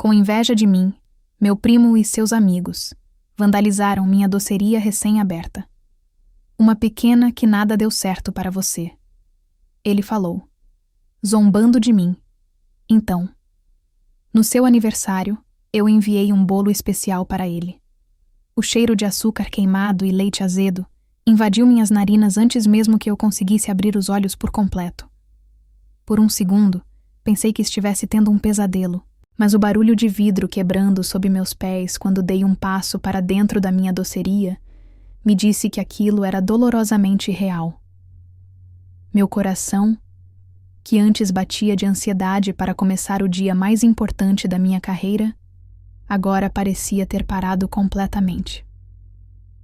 Com inveja de mim, meu primo e seus amigos vandalizaram minha doceria recém-aberta. Uma pequena que nada deu certo para você. Ele falou, zombando de mim. Então, no seu aniversário, eu enviei um bolo especial para ele. O cheiro de açúcar queimado e leite azedo invadiu minhas narinas antes mesmo que eu conseguisse abrir os olhos por completo. Por um segundo, pensei que estivesse tendo um pesadelo, mas o barulho de vidro quebrando sob meus pés quando dei um passo para dentro da minha doceria me disse que aquilo era dolorosamente real. Meu coração, que antes batia de ansiedade para começar o dia mais importante da minha carreira, agora parecia ter parado completamente.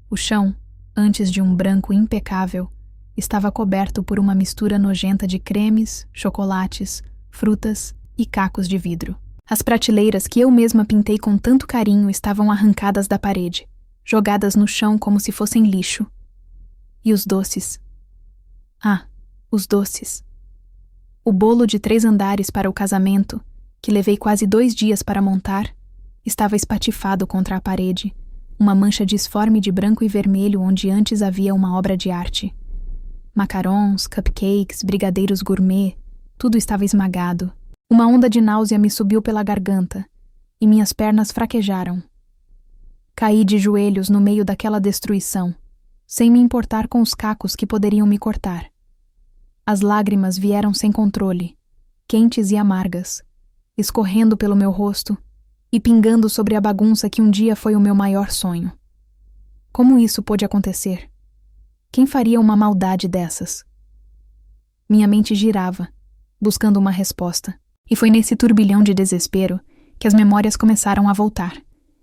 O chão, antes de um branco impecável, estava coberto por uma mistura nojenta de cremes, chocolates, frutas e cacos de vidro. As prateleiras que eu mesma pintei com tanto carinho estavam arrancadas da parede, jogadas no chão como se fossem lixo. E os doces? Ah, os doces. O bolo de 3 andares para o casamento, que levei quase 2 dias para montar, estava espatifado contra a parede, uma mancha disforme de branco e vermelho onde antes havia uma obra de arte. Macarons, cupcakes, brigadeiros gourmet, tudo estava esmagado. Uma onda de náusea me subiu pela garganta e minhas pernas fraquejaram. Caí de joelhos no meio daquela destruição, sem me importar com os cacos que poderiam me cortar. As lágrimas vieram sem controle, quentes e amargas, escorrendo pelo meu rosto e pingando sobre a bagunça que um dia foi o meu maior sonho. Como isso pôde acontecer? Quem faria uma maldade dessas? Minha mente girava, buscando uma resposta, e foi nesse turbilhão de desespero que as memórias começaram a voltar,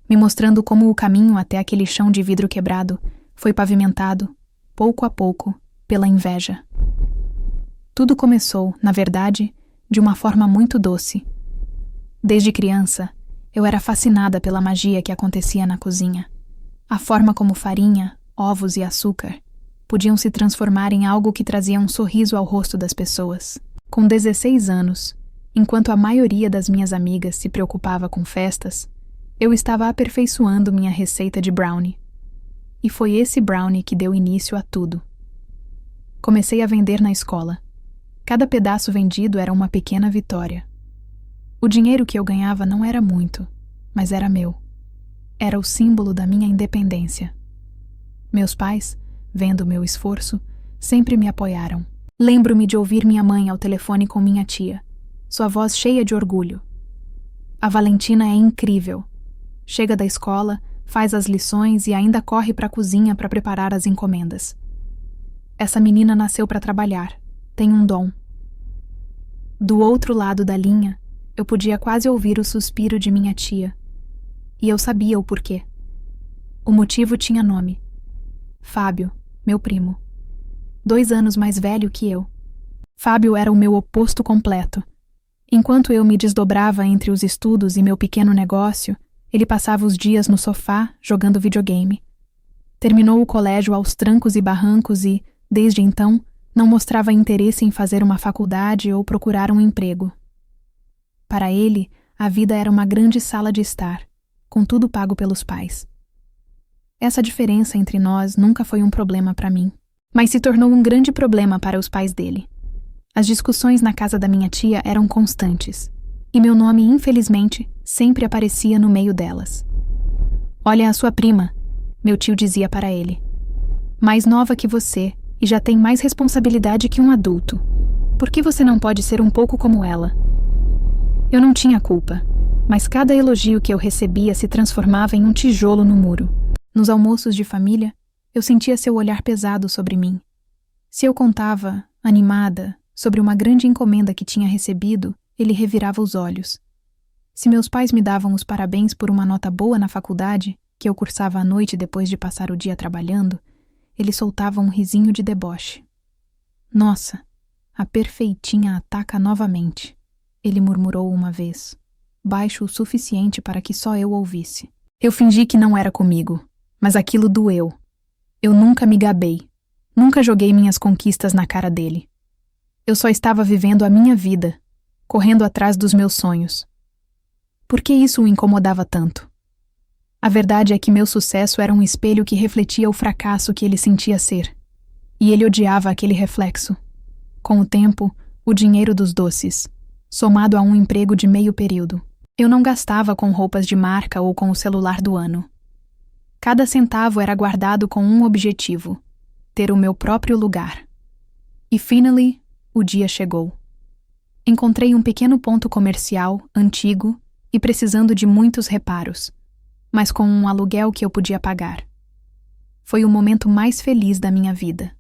me mostrando como o caminho até aquele chão de vidro quebrado foi pavimentado, pouco a pouco, pela inveja. Tudo começou, na verdade, de uma forma muito doce. Desde criança, eu era fascinada pela magia que acontecia na cozinha. A forma como farinha, ovos e açúcar podiam se transformar em algo que trazia um sorriso ao rosto das pessoas. Com 16 anos, enquanto a maioria das minhas amigas se preocupava com festas, eu estava aperfeiçoando minha receita de brownie. E foi esse brownie que deu início a tudo. Comecei a vender na escola. Cada pedaço vendido era uma pequena vitória. O dinheiro que eu ganhava não era muito, mas era meu. Era o símbolo da minha independência. Meus pais, vendo meu esforço, sempre me apoiaram. Lembro-me de ouvir minha mãe ao telefone com minha tia, sua voz cheia de orgulho. A Valentina é incrível. Chega da escola, faz as lições e ainda corre para a cozinha para preparar as encomendas. Essa menina nasceu para trabalhar, tem um dom. Do outro lado da linha, eu podia quase ouvir o suspiro de minha tia. E eu sabia o porquê. O motivo tinha nome. Fábio, meu primo. 2 anos mais velho que eu. Fábio era o meu oposto completo. Enquanto eu me desdobrava entre os estudos e meu pequeno negócio, ele passava os dias no sofá, jogando videogame. Terminou o colégio aos trancos e barrancos e, desde então, não mostrava interesse em fazer uma faculdade ou procurar um emprego. Para ele, a vida era uma grande sala de estar, com tudo pago pelos pais. Essa diferença entre nós nunca foi um problema para mim, mas se tornou um grande problema para os pais dele. As discussões na casa da minha tia eram constantes, e meu nome, infelizmente, sempre aparecia no meio delas. Olha a sua prima, meu tio dizia para ele. Mais nova que você e já tem mais responsabilidade que um adulto. Por que você não pode ser um pouco como ela? Eu não tinha culpa, mas cada elogio que eu recebia se transformava em um tijolo no muro. Nos almoços de família, eu sentia seu olhar pesado sobre mim. Se eu contava, animada, sobre uma grande encomenda que tinha recebido, ele revirava os olhos. Se meus pais me davam os parabéns por uma nota boa na faculdade, que eu cursava à noite depois de passar o dia trabalhando, ele soltava um risinho de deboche. Nossa, a perfeitinha ataca novamente, ele murmurou uma vez, baixo o suficiente para que só eu ouvisse. Eu fingi que não era comigo, mas aquilo doeu. Eu nunca me gabei, nunca joguei minhas conquistas na cara dele. Eu só estava vivendo a minha vida, correndo atrás dos meus sonhos. Por que isso o incomodava tanto? A verdade é que meu sucesso era um espelho que refletia o fracasso que ele sentia ser. E ele odiava aquele reflexo. Com o tempo, o dinheiro dos doces, somado a um emprego de meio período. Eu não gastava com roupas de marca ou com o celular do ano. Cada centavo era guardado com um objetivo: ter o meu próprio lugar. E finally, o dia chegou. Encontrei um pequeno ponto comercial, antigo e precisando de muitos reparos, mas com um aluguel que eu podia pagar. Foi o momento mais feliz da minha vida.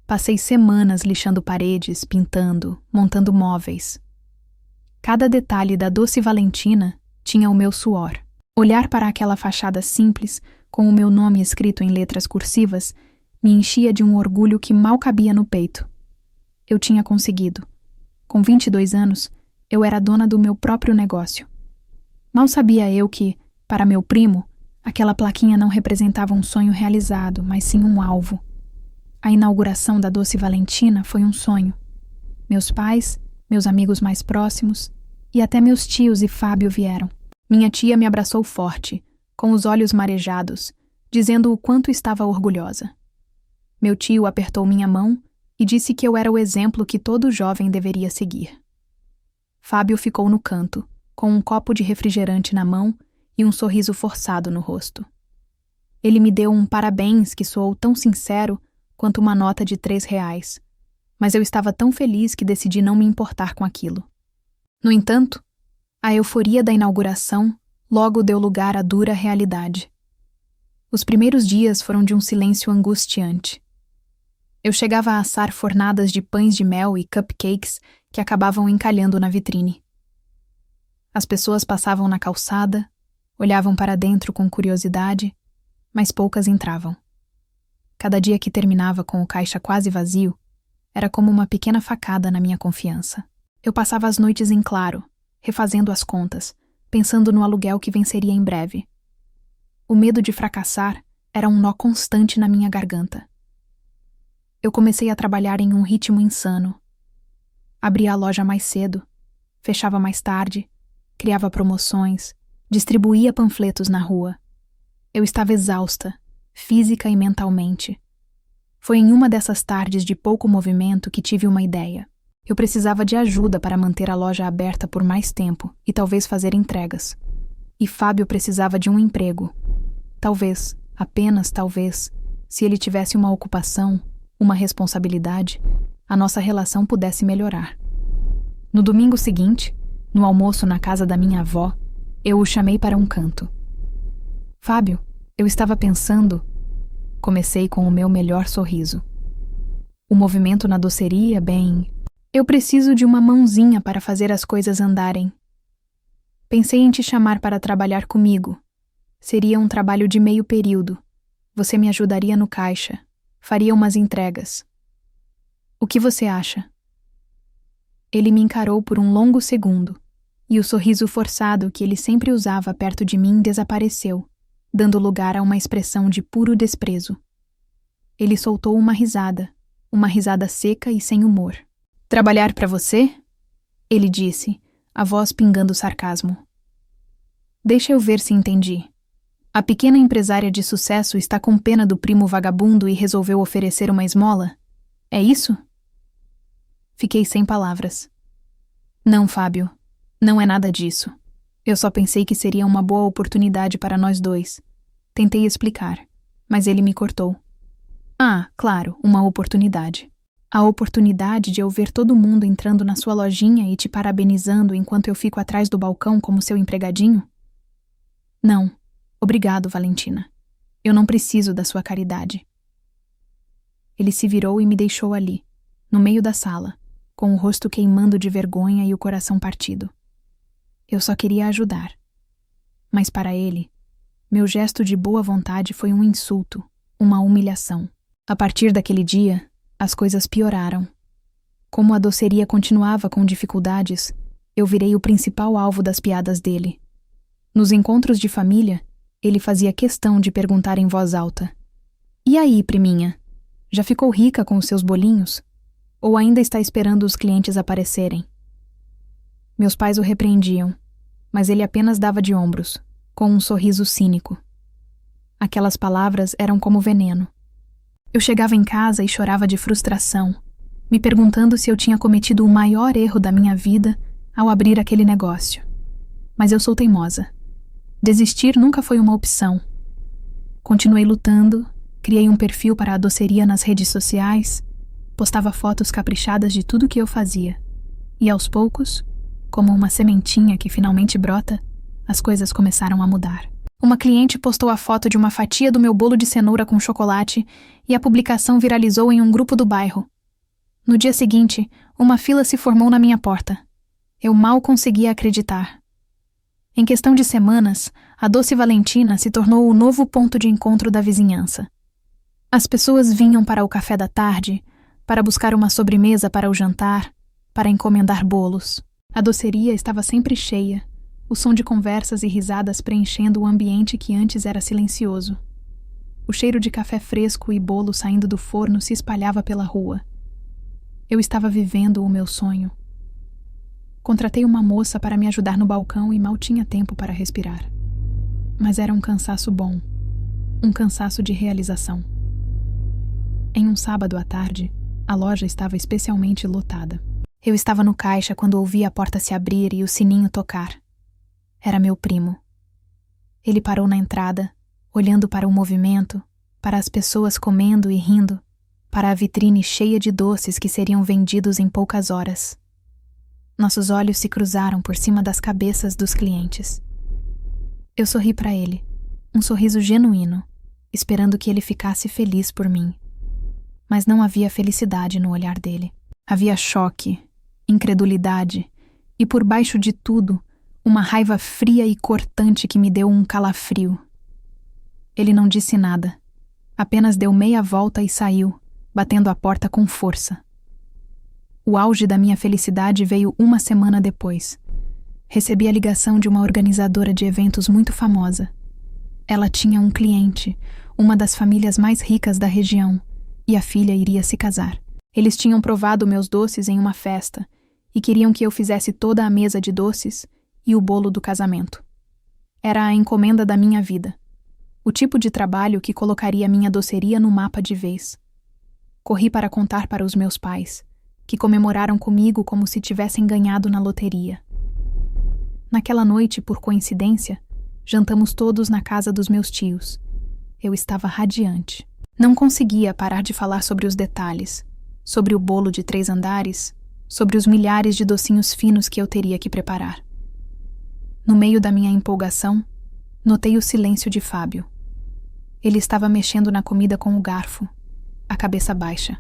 Passei semanas lixando paredes, pintando, montando móveis. Cada detalhe da Doce Valentina tinha o meu suor. Olhar para aquela fachada simples, com o meu nome escrito em letras cursivas, me enchia de um orgulho que mal cabia no peito. Eu tinha conseguido. Com 22 anos, eu era dona do meu próprio negócio. Mal sabia eu que, para meu primo, aquela plaquinha não representava um sonho realizado, mas sim um alvo. A inauguração da Doce Valentina foi um sonho. Meus pais, meus amigos mais próximos e até meus tios e Fábio vieram. Minha tia me abraçou forte, com os olhos marejados, dizendo o quanto estava orgulhosa. Meu tio apertou minha mão e disse que eu era o exemplo que todo jovem deveria seguir. Fábio ficou no canto, com um copo de refrigerante na mão e um sorriso forçado no rosto. Ele me deu um parabéns que soou tão sincero quanto uma nota de R$3, mas eu estava tão feliz que decidi não me importar com aquilo. No entanto, a euforia da inauguração logo deu lugar à dura realidade. Os primeiros dias foram de um silêncio angustiante. Eu chegava a assar fornadas de pães de mel e cupcakes que acabavam encalhando na vitrine. As pessoas passavam na calçada, olhavam para dentro com curiosidade, mas poucas entravam. Cada dia que terminava com o caixa quase vazio, era como uma pequena facada na minha confiança. Eu passava as noites em claro, refazendo as contas, pensando no aluguel que venceria em breve. O medo de fracassar era um nó constante na minha garganta. Eu comecei a trabalhar em um ritmo insano. Abria a loja mais cedo, fechava mais tarde, criava promoções, distribuía panfletos na rua. Eu estava exausta, física e mentalmente. Foi em uma dessas tardes de pouco movimento que tive uma ideia. Eu precisava de ajuda para manter a loja aberta por mais tempo e talvez fazer entregas. E Fábio precisava de um emprego. Talvez, apenas talvez, se ele tivesse uma ocupação, uma responsabilidade, a nossa relação pudesse melhorar. No domingo seguinte, no almoço na casa da minha avó, eu o chamei para um canto. Fábio, eu estava pensando... Comecei com o meu melhor sorriso. O movimento na doceria, bem... Eu preciso de uma mãozinha para fazer as coisas andarem. Pensei em te chamar para trabalhar comigo. Seria um trabalho de meio período. Você me ajudaria no caixa. Faria umas entregas. O que você acha? Ele me encarou por um longo segundo, e o sorriso forçado que ele sempre usava perto de mim desapareceu, dando lugar a uma expressão de puro desprezo. Ele soltou uma risada seca e sem humor. Trabalhar para você? Ele disse, a voz pingando sarcasmo. Deixa eu ver se entendi. A pequena empresária de sucesso está com pena do primo vagabundo e resolveu oferecer uma esmola? É isso? Fiquei sem palavras. Não, Fábio, não é nada disso. Eu só pensei que seria uma boa oportunidade para nós dois. Tentei explicar, mas ele me cortou. Ah, claro, uma oportunidade. A oportunidade de eu ver todo mundo entrando na sua lojinha e te parabenizando enquanto eu fico atrás do balcão como seu empregadinho? Não, obrigado, Valentina. Eu não preciso da sua caridade. Ele se virou e me deixou ali, no meio da sala, com o rosto queimando de vergonha e o coração partido. Eu só queria ajudar. Mas para ele, meu gesto de boa vontade foi um insulto, uma humilhação. A partir daquele dia, as coisas pioraram. Como a doceria continuava com dificuldades, eu virei o principal alvo das piadas dele. Nos encontros de família, ele fazia questão de perguntar em voz alta: "E aí, priminha? Já ficou rica com os seus bolinhos? Ou ainda está esperando os clientes aparecerem?" Meus pais o repreendiam, mas ele apenas dava de ombros, com um sorriso cínico. Aquelas palavras eram como veneno. Eu chegava em casa e chorava de frustração, me perguntando se eu tinha cometido o maior erro da minha vida ao abrir aquele negócio. Mas eu sou teimosa. Desistir nunca foi uma opção. Continuei lutando, criei um perfil para a doceria nas redes sociais, postava fotos caprichadas de tudo que eu fazia. E aos poucos, como uma sementinha que finalmente brota, as coisas começaram a mudar. Uma cliente postou a foto de uma fatia do meu bolo de cenoura com chocolate e a publicação viralizou em um grupo do bairro. No dia seguinte, uma fila se formou na minha porta. Eu mal conseguia acreditar. Em questão de semanas, a Doce Valentina se tornou o novo ponto de encontro da vizinhança. As pessoas vinham para o café da tarde, para buscar uma sobremesa para o jantar, para encomendar bolos. A doceria estava sempre cheia, o som de conversas e risadas preenchendo o ambiente que antes era silencioso. O cheiro de café fresco e bolo saindo do forno se espalhava pela rua. Eu estava vivendo o meu sonho. Contratei uma moça para me ajudar no balcão e mal tinha tempo para respirar. Mas era um cansaço bom, um cansaço de realização. Em um sábado à tarde, a loja estava especialmente lotada. Eu estava no caixa quando ouvi a porta se abrir e o sininho tocar. Era meu primo. Ele parou na entrada, olhando para o movimento, para as pessoas comendo e rindo, para a vitrine cheia de doces que seriam vendidos em poucas horas. Nossos olhos se cruzaram por cima das cabeças dos clientes. Eu sorri para ele, um sorriso genuíno, esperando que ele ficasse feliz por mim. Mas não havia felicidade no olhar dele. Havia choque, incredulidade e, por baixo de tudo, uma raiva fria e cortante que me deu um calafrio. Ele não disse nada, apenas deu meia volta e saiu, batendo a porta com força. O auge da minha felicidade veio uma semana depois. Recebi a ligação de uma organizadora de eventos muito famosa. Ela tinha um cliente, uma das famílias mais ricas da região, e a filha iria se casar. Eles tinham provado meus doces em uma festa e queriam que eu fizesse toda a mesa de doces e o bolo do casamento. Era a encomenda da minha vida. O tipo de trabalho que colocaria minha doceria no mapa de vez. Corri para contar para os meus pais, que comemoraram comigo como se tivessem ganhado na loteria. Naquela noite, por coincidência, jantamos todos na casa dos meus tios. Eu estava radiante. Não conseguia parar de falar sobre os detalhes, sobre o bolo de 3 andares, sobre os milhares de docinhos finos que eu teria que preparar. No meio da minha empolgação, notei o silêncio de Fábio. Ele estava mexendo na comida com o garfo, a cabeça baixa.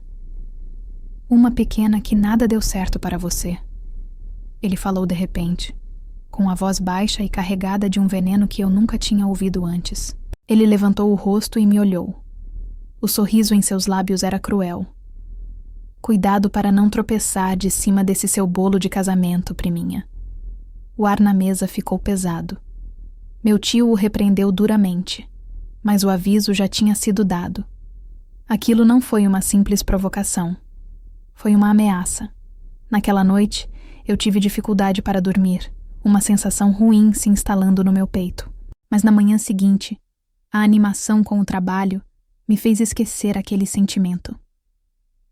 Uma pequena que nada deu certo para você. Ele falou de repente, com a voz baixa e carregada de um veneno que eu nunca tinha ouvido antes. Ele levantou o rosto e me olhou. O sorriso em seus lábios era cruel. Cuidado para não tropeçar de cima desse seu bolo de casamento, priminha. O ar na mesa ficou pesado. Meu tio o repreendeu duramente, mas o aviso já tinha sido dado. Aquilo não foi uma simples provocação. Foi uma ameaça. Naquela noite, eu tive dificuldade para dormir, uma sensação ruim se instalando no meu peito. Mas na manhã seguinte, a animação com o trabalho me fez esquecer aquele sentimento.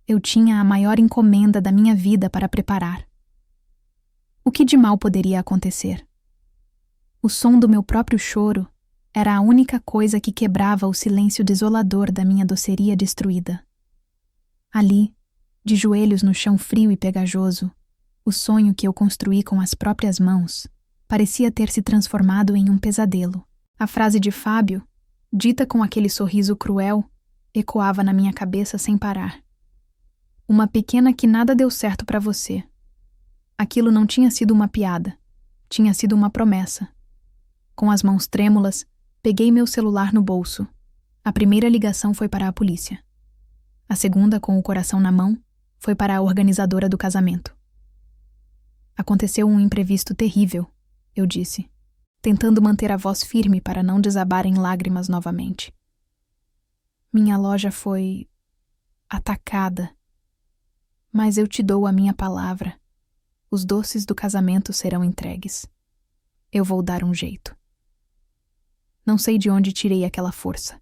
Eu tinha a maior encomenda da minha vida para preparar. O que de mal poderia acontecer? O som do meu próprio choro era a única coisa que quebrava o silêncio desolador da minha doceria destruída. Ali, de joelhos no chão frio e pegajoso, o sonho que eu construí com as próprias mãos parecia ter se transformado em um pesadelo. A frase de Fábio, dita com aquele sorriso cruel, ecoava na minha cabeça sem parar. Uma pequena que nada deu certo para você. Aquilo não tinha sido uma piada, tinha sido uma promessa. Com as mãos trêmulas, peguei meu celular no bolso. A primeira ligação foi para a polícia. A segunda, com o coração na mão, foi para a organizadora do casamento. Aconteceu um imprevisto terrível, eu disse, tentando manter a voz firme para não desabar em lágrimas novamente. Minha loja foi atacada. Mas eu te dou a minha palavra. Os doces do casamento serão entregues. Eu vou dar um jeito. Não sei de onde tirei aquela força,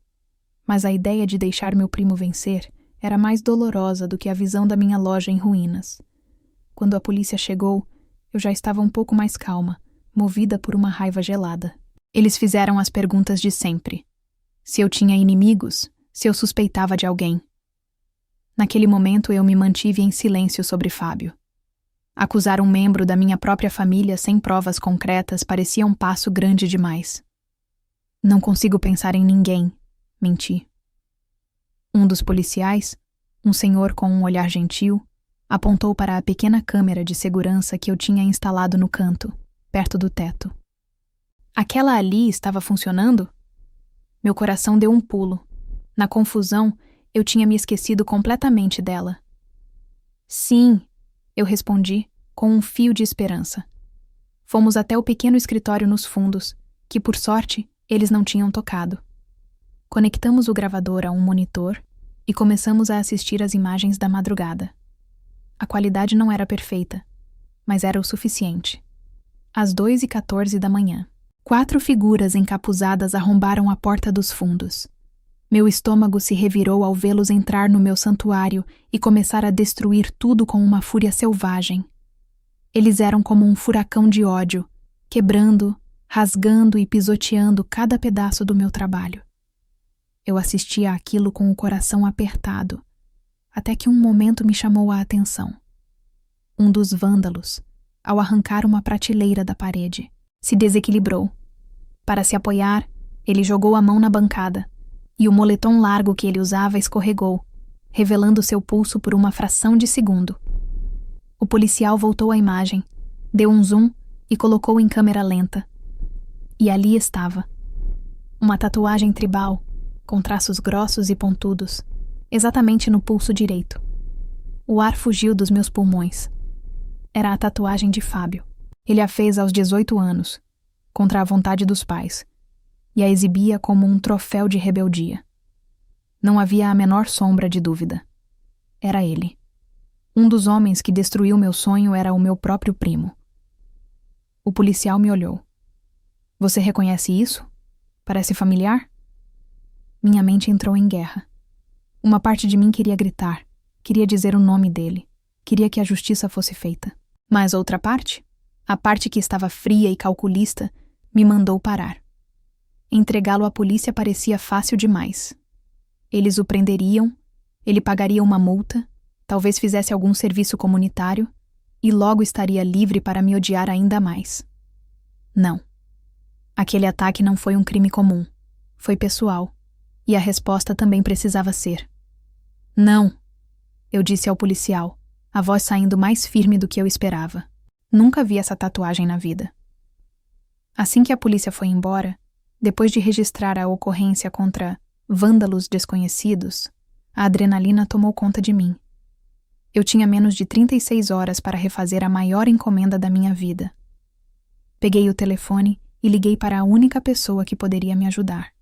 mas a ideia de deixar meu primo vencer era mais dolorosa do que a visão da minha loja em ruínas. Quando a polícia chegou, eu já estava um pouco mais calma, movida por uma raiva gelada. Eles fizeram as perguntas de sempre. Se eu tinha inimigos, se eu suspeitava de alguém. Naquele momento eu me mantive em silêncio sobre Fábio. Acusar um membro da minha própria família sem provas concretas parecia um passo grande demais. Não consigo pensar em ninguém, menti. Um dos policiais, um senhor com um olhar gentil, apontou para a pequena câmera de segurança que eu tinha instalado no canto, perto do teto. Aquela ali estava funcionando? Meu coração deu um pulo. Na confusão, eu tinha me esquecido completamente dela. Sim, eu respondi, com um fio de esperança. Fomos até o pequeno escritório nos fundos, que, por sorte, eles não tinham tocado. Conectamos o gravador a um monitor e começamos a assistir às imagens da madrugada. A qualidade não era perfeita, mas era o suficiente. Às 2h14 da manhã, 4 figuras encapuzadas arrombaram a porta dos fundos. Meu estômago se revirou ao vê-los entrar no meu santuário e começar a destruir tudo com uma fúria selvagem. Eles eram como um furacão de ódio, quebrando, rasgando e pisoteando cada pedaço do meu trabalho. Eu assistia àquilo com o coração apertado, até que um momento me chamou a atenção. Um dos vândalos, ao arrancar uma prateleira da parede, se desequilibrou. Para se apoiar, ele jogou a mão na bancada, e o moletom largo que ele usava escorregou, revelando seu pulso por uma fração de segundo. O policial voltou à imagem, deu um zoom e colocou em câmera lenta. E ali estava. Uma tatuagem tribal, com traços grossos e pontudos, exatamente no pulso direito. O ar fugiu dos meus pulmões. Era a tatuagem de Fábio. Ele a fez aos 18 anos, contra a vontade dos pais, e a exibia como um troféu de rebeldia. Não havia a menor sombra de dúvida. Era ele. Um dos homens que destruiu meu sonho era o meu próprio primo. O policial me olhou. Você reconhece isso? Parece familiar? Minha mente entrou em guerra. Uma parte de mim queria gritar, queria dizer o nome dele, queria que a justiça fosse feita. Mas outra parte, a parte que estava fria e calculista, me mandou parar. Entregá-lo à polícia parecia fácil demais. Eles o prenderiam, ele pagaria uma multa, talvez fizesse algum serviço comunitário, e logo estaria livre para me odiar ainda mais. Não. Aquele ataque não foi um crime comum. Foi pessoal. E a resposta também precisava ser. Não, eu disse ao policial, a voz saindo mais firme do que eu esperava. Nunca vi essa tatuagem na vida. Assim que a polícia foi embora, depois de registrar a ocorrência contra vândalos desconhecidos, a adrenalina tomou conta de mim. Eu tinha menos de 36 horas para refazer a maior encomenda da minha vida. Peguei o telefone e liguei para a única pessoa que poderia me ajudar.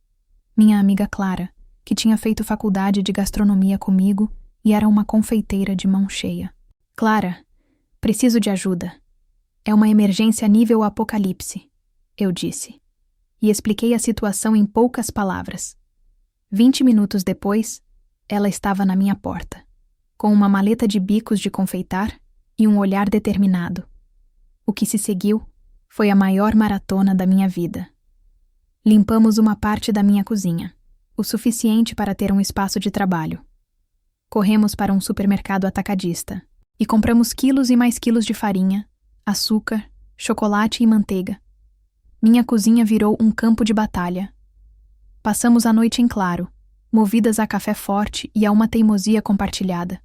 Minha amiga Clara, que tinha feito faculdade de gastronomia comigo e era uma confeiteira de mão cheia. Clara, preciso de ajuda. É uma emergência nível apocalipse, eu disse. E expliquei a situação em poucas palavras. 20 minutos depois, ela estava na minha porta, com uma maleta de bicos de confeitar e um olhar determinado. O que se seguiu foi a maior maratona da minha vida. Limpamos uma parte da minha cozinha, o suficiente para ter um espaço de trabalho. Corremos para um supermercado atacadista e compramos quilos e mais quilos de farinha, açúcar, chocolate e manteiga. Minha cozinha virou um campo de batalha. Passamos a noite em claro, movidas a café forte e a uma teimosia compartilhada.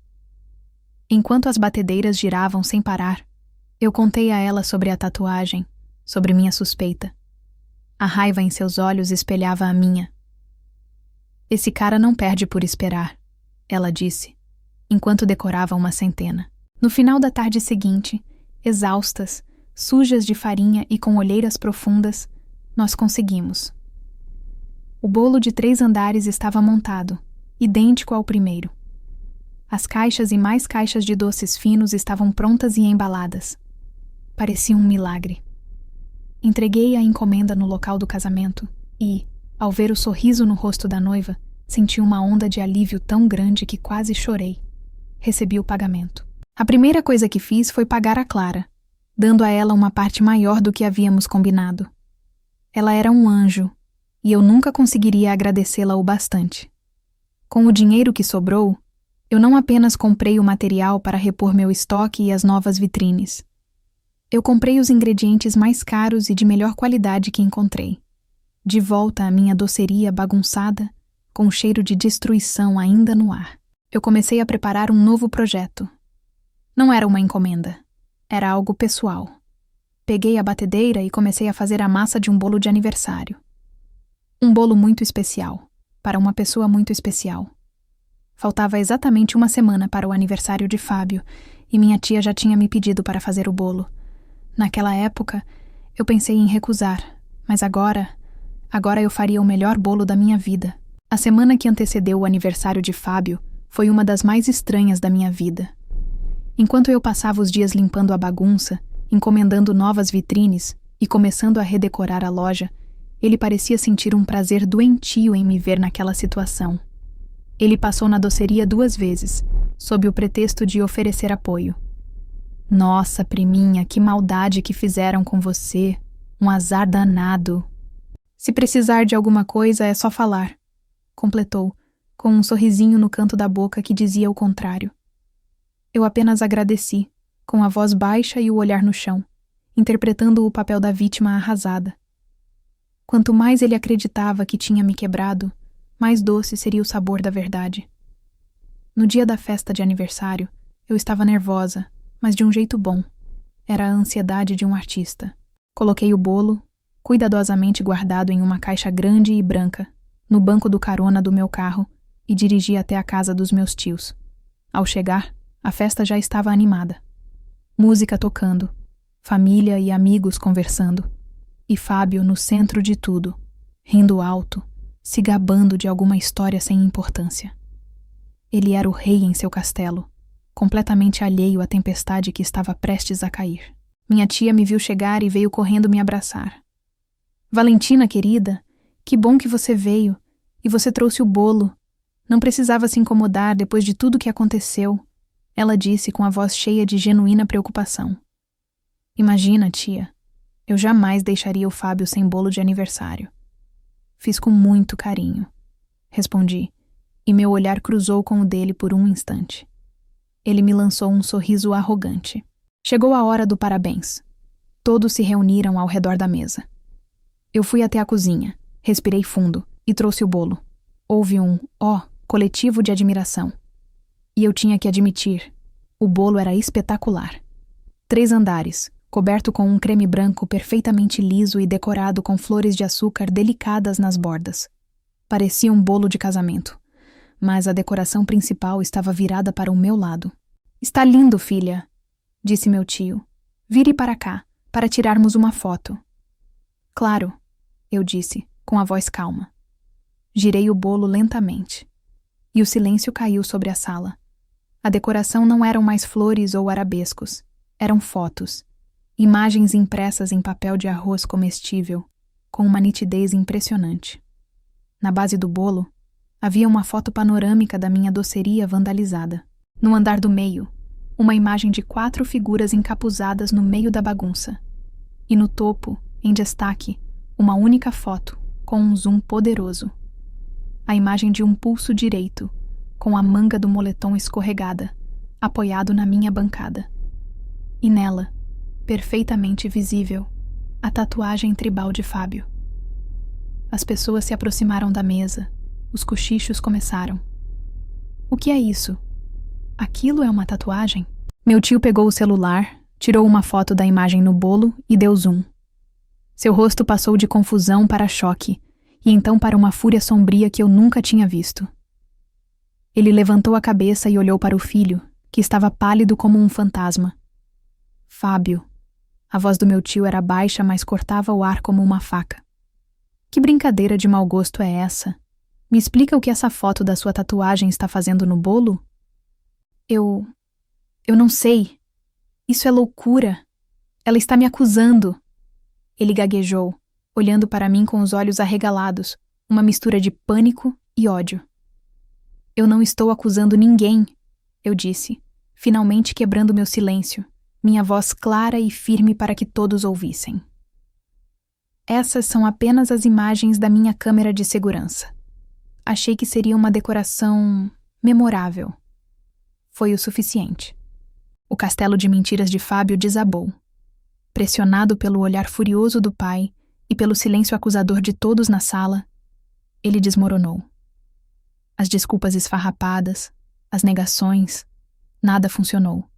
Enquanto as batedeiras giravam sem parar, eu contei a ela sobre a tatuagem, sobre minha suspeita. A raiva em seus olhos espelhava a minha. Esse cara não perde por esperar, ela disse, enquanto decorava uma centena. No final da tarde seguinte, exaustas, sujas de farinha e com olheiras profundas, nós conseguimos. O bolo de 3 andares estava montado, idêntico ao primeiro. As caixas e mais caixas de doces finos estavam prontas e embaladas. Parecia um milagre. Entreguei a encomenda no local do casamento e, ao ver o sorriso no rosto da noiva, senti uma onda de alívio tão grande que quase chorei. Recebi o pagamento. A primeira coisa que fiz foi pagar a Clara, dando a ela uma parte maior do que havíamos combinado. Ela era um anjo, e eu nunca conseguiria agradecê-la o bastante. Com o dinheiro que sobrou, eu não apenas comprei o material para repor meu estoque e as novas vitrines. Eu comprei os ingredientes mais caros e de melhor qualidade que encontrei. De volta à minha doceria bagunçada, com o cheiro de destruição ainda no ar. Eu comecei a preparar um novo projeto. Não era uma encomenda. Era algo pessoal. Peguei a batedeira e comecei a fazer a massa de um bolo de aniversário. Um bolo muito especial, para uma pessoa muito especial. Faltava exatamente uma semana para o aniversário de Fábio e minha tia já tinha me pedido para fazer o bolo. Naquela época, eu pensei em recusar, mas agora eu faria o melhor bolo da minha vida. A semana que antecedeu o aniversário de Fábio foi uma das mais estranhas da minha vida. Enquanto eu passava os dias limpando a bagunça, encomendando novas vitrines e começando a redecorar a loja, ele parecia sentir um prazer doentio em me ver naquela situação. Ele passou na doceria 2 vezes, sob o pretexto de oferecer apoio. Nossa, priminha, que maldade que fizeram com você. Um azar danado. Se precisar de alguma coisa, é só falar, completou, com um sorrisinho no canto da boca que dizia o contrário. Eu apenas agradeci, com a voz baixa e o olhar no chão, interpretando o papel da vítima arrasada. Quanto mais ele acreditava que tinha me quebrado, mais doce seria o sabor da verdade. No dia da festa de aniversário, eu estava nervosa, mas de um jeito bom. Era a ansiedade de um artista. Coloquei o bolo, cuidadosamente guardado em uma caixa grande e branca, no banco do carona do meu carro e dirigi até a casa dos meus tios. Ao chegar, a festa já estava animada. Música tocando, família e amigos conversando, e Fábio no centro de tudo, rindo alto, se gabando de alguma história sem importância. Ele era o rei em seu castelo, completamente alheio à tempestade que estava prestes a cair. Minha tia me viu chegar e veio correndo me abraçar. Valentina, querida, que bom que você veio, e você trouxe o bolo. Não precisava se incomodar depois de tudo que aconteceu, ela disse com a voz cheia de genuína preocupação. Imagina, tia, eu jamais deixaria o Fábio sem bolo de aniversário. Fiz com muito carinho, respondi, e meu olhar cruzou com o dele por um instante. Ele me lançou um sorriso arrogante. Chegou a hora do parabéns. Todos se reuniram ao redor da mesa. Eu fui até a cozinha, respirei fundo e trouxe o bolo. Houve um coletivo de admiração. E eu tinha que admitir, o bolo era espetacular. 3 andares, coberto com um creme branco perfeitamente liso e decorado com flores de açúcar delicadas nas bordas. Parecia um bolo de casamento, mas a decoração principal estava virada para o meu lado. Está lindo, filha, disse meu tio. Vire para cá, para tirarmos uma foto. Claro, eu disse, com a voz calma. Girei o bolo lentamente, e o silêncio caiu sobre a sala. A decoração não eram mais flores ou arabescos, eram fotos, imagens impressas em papel de arroz comestível, com uma nitidez impressionante. Na base do bolo, havia uma foto panorâmica da minha doceria vandalizada. No andar do meio, uma imagem de 4 figuras encapuzadas no meio da bagunça. E no topo, em destaque, uma única foto, com um zoom poderoso. A imagem de um pulso direito, com a manga do moletom escorregada, apoiado na minha bancada. E nela, perfeitamente visível, a tatuagem tribal de Fábio. As pessoas se aproximaram da mesa, os cochichos começaram. O que é isso? Aquilo é uma tatuagem? Meu tio pegou o celular, tirou uma foto da imagem no bolo e deu zoom. Seu rosto passou de confusão para choque, e então para uma fúria sombria que eu nunca tinha visto. Ele levantou a cabeça e olhou para o filho, que estava pálido como um fantasma. Fábio. A voz do meu tio era baixa, mas cortava o ar como uma faca. Que brincadeira de mau gosto é essa? Me explica o que essa foto da sua tatuagem está fazendo no bolo? Eu não sei. Isso é loucura. Ela está me acusando. Ele gaguejou, olhando para mim com os olhos arregalados, uma mistura de pânico e ódio. Eu não estou acusando ninguém, eu disse, finalmente quebrando meu silêncio, minha voz clara e firme para que todos ouvissem. Essas são apenas as imagens da minha câmera de segurança. Achei que seria uma decoração memorável. Foi o suficiente. O castelo de mentiras de Fábio desabou. Pressionado pelo olhar furioso do pai e pelo silêncio acusador de todos na sala, ele desmoronou. As desculpas esfarrapadas, as negações, nada funcionou.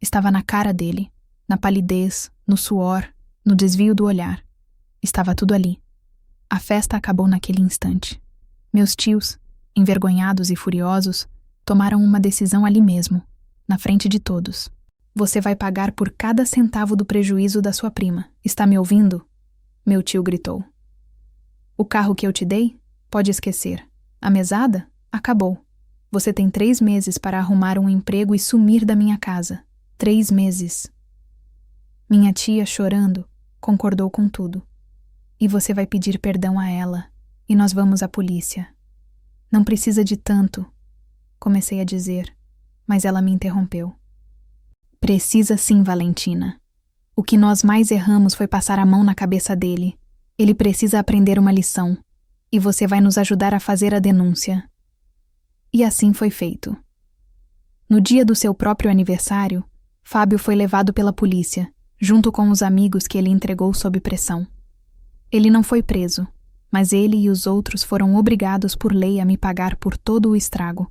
Estava na cara dele, na palidez, no suor, no desvio do olhar. Estava tudo ali. A festa acabou naquele instante. Meus tios, envergonhados e furiosos, tomaram uma decisão ali mesmo, na frente de todos. Você vai pagar por cada centavo do prejuízo da sua prima. Está me ouvindo? Meu tio gritou. O carro que eu te dei? Pode esquecer. A mesada? Acabou. Você tem 3 meses para arrumar um emprego e sumir da minha casa. 3 meses. Minha tia, chorando, concordou com tudo. E você vai pedir perdão a ela, e nós vamos à polícia. Não precisa de tanto, comecei a dizer, mas ela me interrompeu. Precisa sim, Valentina. O que nós mais erramos foi passar a mão na cabeça dele. Ele precisa aprender uma lição, e você vai nos ajudar a fazer a denúncia. E assim foi feito. No dia do seu próprio aniversário, Fábio foi levado pela polícia, junto com os amigos que ele entregou sob pressão. Ele não foi preso, mas ele e os outros foram obrigados por lei a me pagar por todo o estrago,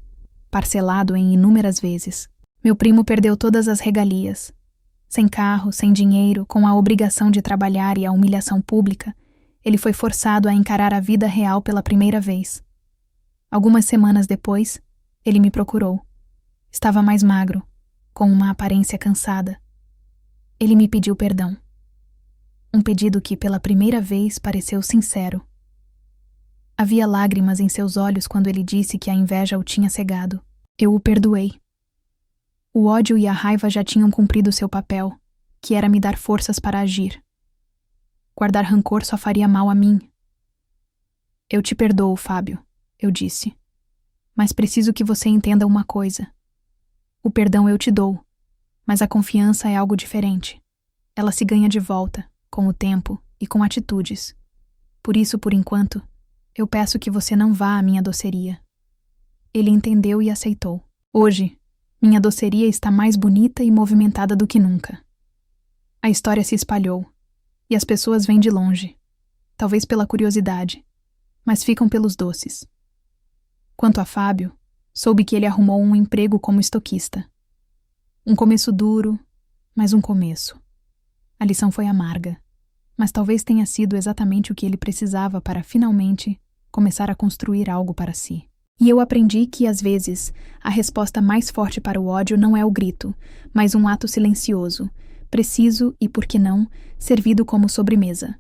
parcelado em inúmeras vezes. Meu primo perdeu todas as regalias. Sem carro, sem dinheiro, com a obrigação de trabalhar e a humilhação pública, ele foi forçado a encarar a vida real pela primeira vez. Algumas semanas depois, ele me procurou. Estava mais magro, com uma aparência cansada. Ele me pediu perdão. Um pedido que, pela primeira vez, pareceu sincero. Havia lágrimas em seus olhos quando ele disse que a inveja o tinha cegado. Eu o perdoei. O ódio e a raiva já tinham cumprido seu papel, que era me dar forças para agir. Guardar rancor só faria mal a mim. Eu te perdoo, Fábio, eu disse. Mas preciso que você entenda uma coisa. O perdão eu te dou, mas a confiança é algo diferente. Ela se ganha de volta, com o tempo e com atitudes. Por isso, por enquanto, eu peço que você não vá à minha doceria. Ele entendeu e aceitou. Hoje, minha doceria está mais bonita e movimentada do que nunca. A história se espalhou, e as pessoas vêm de longe, talvez pela curiosidade, mas ficam pelos doces. Quanto a Fábio, soube que ele arrumou um emprego como estoquista. Um começo duro, mas um começo. A lição foi amarga, mas talvez tenha sido exatamente o que ele precisava para finalmente começar a construir algo para si. E eu aprendi que, às vezes, a resposta mais forte para o ódio não é o grito, mas um ato silencioso, preciso e, por que não, servido como sobremesa.